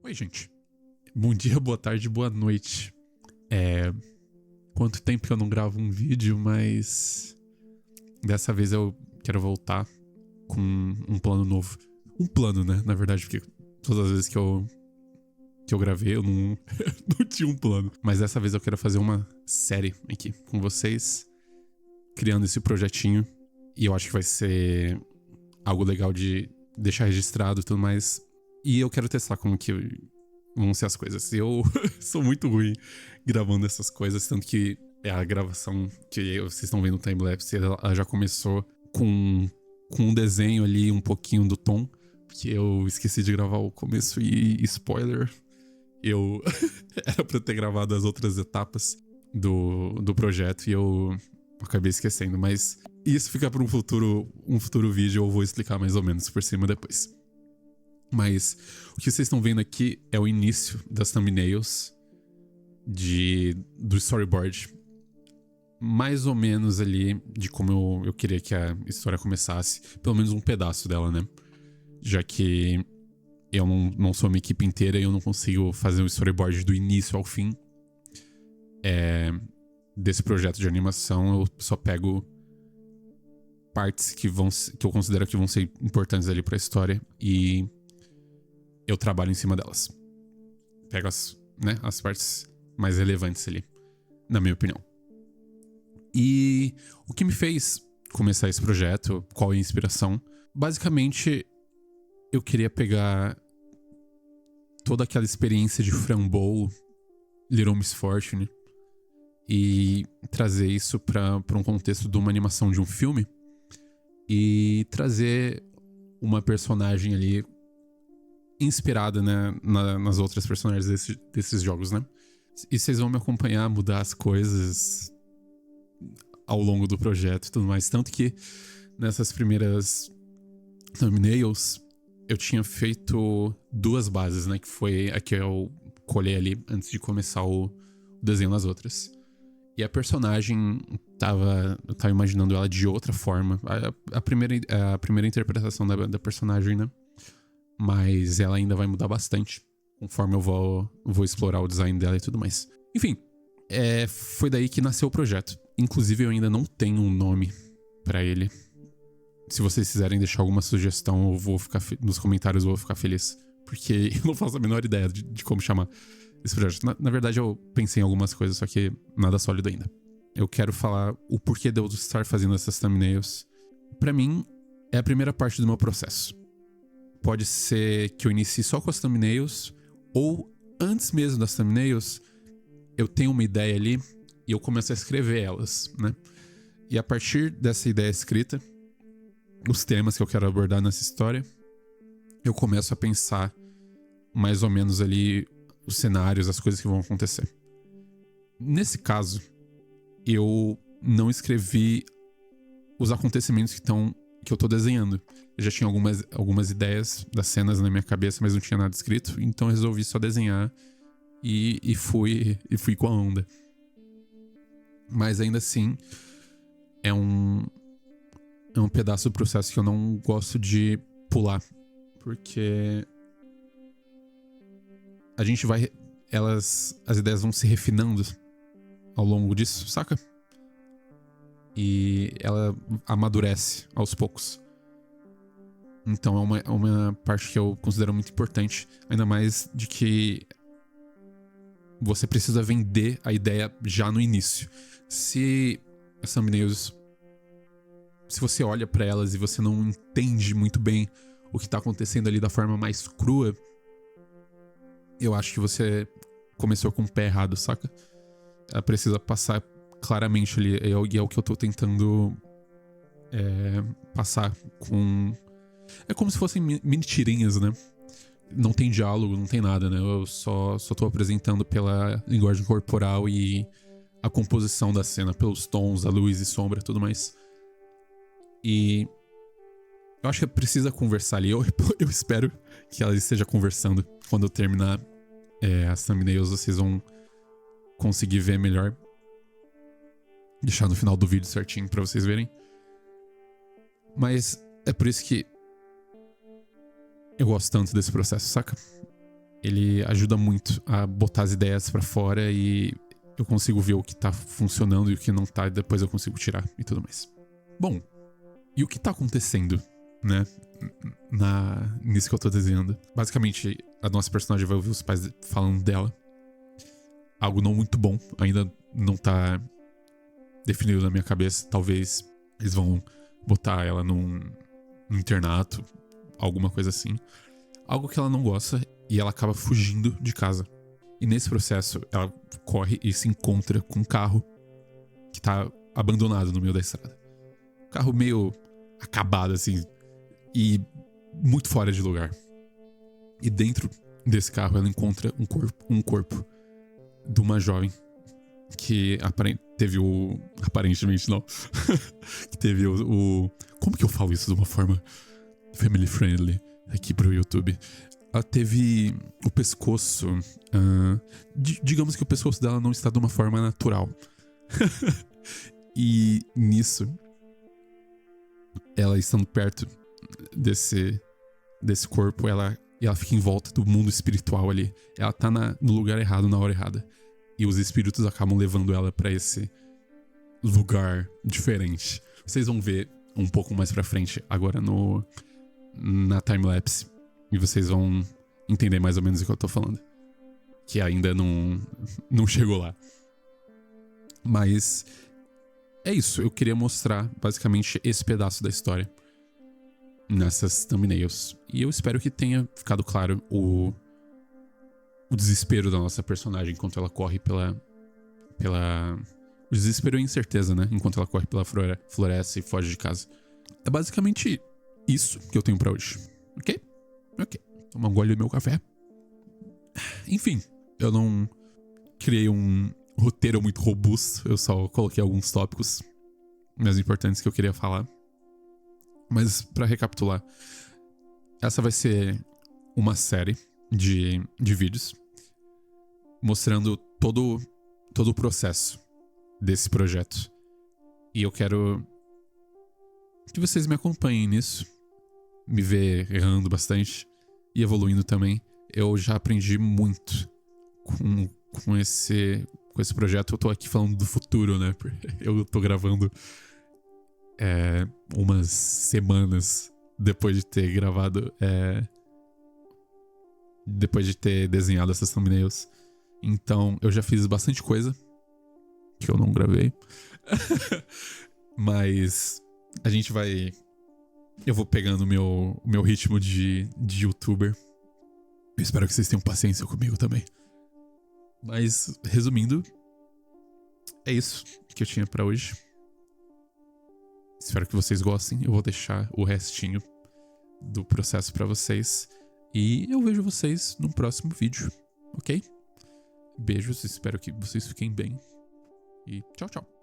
Oi, gente. Bom dia, boa tarde, boa noite. Quanto tempo que eu não gravo um vídeo, mas dessa vez eu quero voltar com um plano novo. Um plano, né? Na verdade, porque todas as vezes que eu gravei, eu não, não tinha um plano. Mas dessa vez eu quero fazer uma série aqui com vocês, criando esse projetinho. E eu acho que vai ser algo legal de deixar registrado e tudo mais. E eu quero testar como que vão ser as coisas. Eu sou muito ruim gravando essas coisas, tanto que a gravação que vocês estão vendo no timelapse, ela já começou com um desenho ali, um pouquinho do tom, porque eu esqueci de gravar o começo e spoiler, eu era pra ter gravado as outras etapas do projeto e eu acabei esquecendo, mas isso fica para um futuro vídeo, eu vou explicar mais ou menos por cima depois. Mas o que vocês estão vendo aqui é o início das thumbnails do storyboard. Mais ou menos ali de como eu queria que a história começasse. Pelo menos um pedaço dela, né? Já que eu não sou uma equipe inteira e eu não consigo fazer um storyboard do início ao fim. Desse projeto de animação, eu só pego partes que eu considero que vão ser importantes ali pra história e eu trabalho em cima delas. Pego as partes mais relevantes ali, na minha opinião. E o que me fez começar esse projeto, qual é a inspiração? Basicamente, eu queria pegar toda aquela experiência de Frambow, Little Miss Fortune, e trazer isso para um contexto de uma animação de um filme e trazer uma personagem ali inspirada, né, nas outras personagens desses jogos, né? E vocês vão me acompanhar a mudar as coisas ao longo do projeto e tudo mais. Tanto que nessas primeiras thumbnails eu tinha feito 2 bases, né? Que foi a que eu colhei ali antes de começar o desenho nas outras. E a personagem eu tava imaginando ela de outra forma. A primeira interpretação da personagem, né? Mas ela ainda vai mudar bastante conforme eu vou explorar o design dela e tudo mais. Enfim, foi daí que nasceu o projeto. Inclusive, eu ainda não tenho um nome pra ele. Se vocês quiserem deixar alguma sugestão, eu vou ficar nos comentários, eu vou ficar feliz. Porque eu não faço a menor ideia de como chamar esse projeto. Na verdade, eu pensei em algumas coisas, só que nada sólido ainda. Eu quero falar o porquê de eu estar fazendo essas thumbnails. Pra mim, é a primeira parte do meu processo. Pode ser que eu inicie só com as thumbnails, ou antes mesmo das thumbnails, eu tenho uma ideia ali e eu começo a escrever elas, né? E a partir dessa ideia escrita, os temas que eu quero abordar nessa história, eu começo a pensar mais ou menos ali os cenários, as coisas que vão acontecer. Nesse caso, eu não escrevi os acontecimentos que eu tô desenhando. Eu já tinha algumas ideias das cenas na minha cabeça, mas não tinha nada escrito, então eu resolvi só desenhar e fui com a onda. Mas ainda assim, é um pedaço do processo que eu não gosto de pular, porque a gente vai... as ideias vão se refinando ao longo disso, saca? E ela amadurece aos poucos. Então é uma parte que eu considero muito importante. Ainda mais de que você precisa vender a ideia já no início. Se as thumbnails, se você olha pra elas e você não entende muito bem o que tá acontecendo ali da forma mais crua, eu acho que você começou com o pé errado, saca? Ela precisa passar claramente ali, e é o que eu tô tentando passar com... É como se fossem mini tirinhas, né? Não tem diálogo, não tem nada, né? Eu só tô apresentando pela linguagem corporal e a composição da cena, pelos tons, a luz e sombra e tudo mais. E eu acho que precisa conversar ali. Eu espero que ela esteja conversando. Quando eu terminar as thumbnails, vocês vão conseguir ver melhor. Deixar no final do vídeo certinho pra vocês verem. Mas é por isso que Eu gosto tanto desse processo, saca? Ele ajuda muito a botar as ideias pra fora e eu consigo ver o que tá funcionando e o que não tá, e depois eu consigo tirar e tudo mais. Bom, e o que tá acontecendo, né? Nisso que eu tô desenhando. Basicamente, a nossa personagem vai ouvir os pais falando dela. Algo não muito bom, ainda não tá definido na minha cabeça. Talvez eles vão botar ela num internato, alguma coisa assim. Algo que ela não gosta e ela acaba fugindo de casa. E nesse processo, ela corre e se encontra com um carro que tá abandonado no meio da estrada. Carro meio acabado, assim, e muito fora de lugar. E dentro desse carro, ela encontra um corpo de uma jovem que teve o... Aparentemente não. Que teve o... Como que eu falo isso de uma forma family friendly aqui pro YouTube? Ela teve o pescoço... digamos que o pescoço dela não está de uma forma natural. E nisso, ela estando perto desse corpo, ela fica em volta do mundo espiritual ali. Ela tá no lugar errado, na hora errada. E os espíritos acabam levando ela pra esse lugar diferente. Vocês vão ver um pouco mais pra frente, agora na timelapse. E vocês vão entender mais ou menos o que eu tô falando. Que ainda não chegou lá. Mas é isso. Eu queria mostrar basicamente esse pedaço da história nessas thumbnails. E eu espero que tenha ficado claro o desespero da nossa personagem enquanto ela corre pela... O desespero e a incerteza, né? Enquanto ela corre pela floresta e foge de casa. É basicamente isso que eu tenho pra hoje. Ok? Ok. Tomar um gole do meu café. Enfim, eu não criei um roteiro muito robusto. Eu só coloquei alguns tópicos mais importantes que eu queria falar. Mas pra recapitular, essa vai ser uma série de vídeos mostrando todo o processo desse projeto. E eu quero que vocês me acompanhem nisso. Me ver errando bastante e evoluindo também. Eu já aprendi muito com esse projeto. Eu tô aqui falando do futuro, né? Eu tô gravando umas semanas depois de ter gravado, depois de ter desenhado essas thumbnails. Então eu já fiz bastante coisa que eu não gravei. Mas a gente vai... Eu vou pegando o meu ritmo de youtuber. Eu espero que vocês tenham paciência comigo também. Mas, resumindo, é isso que eu tinha pra hoje. Espero que vocês gostem. Eu vou deixar o restinho do processo pra vocês. E eu vejo vocês no próximo vídeo, ok? Beijos, espero que vocês fiquem bem. E tchau, tchau.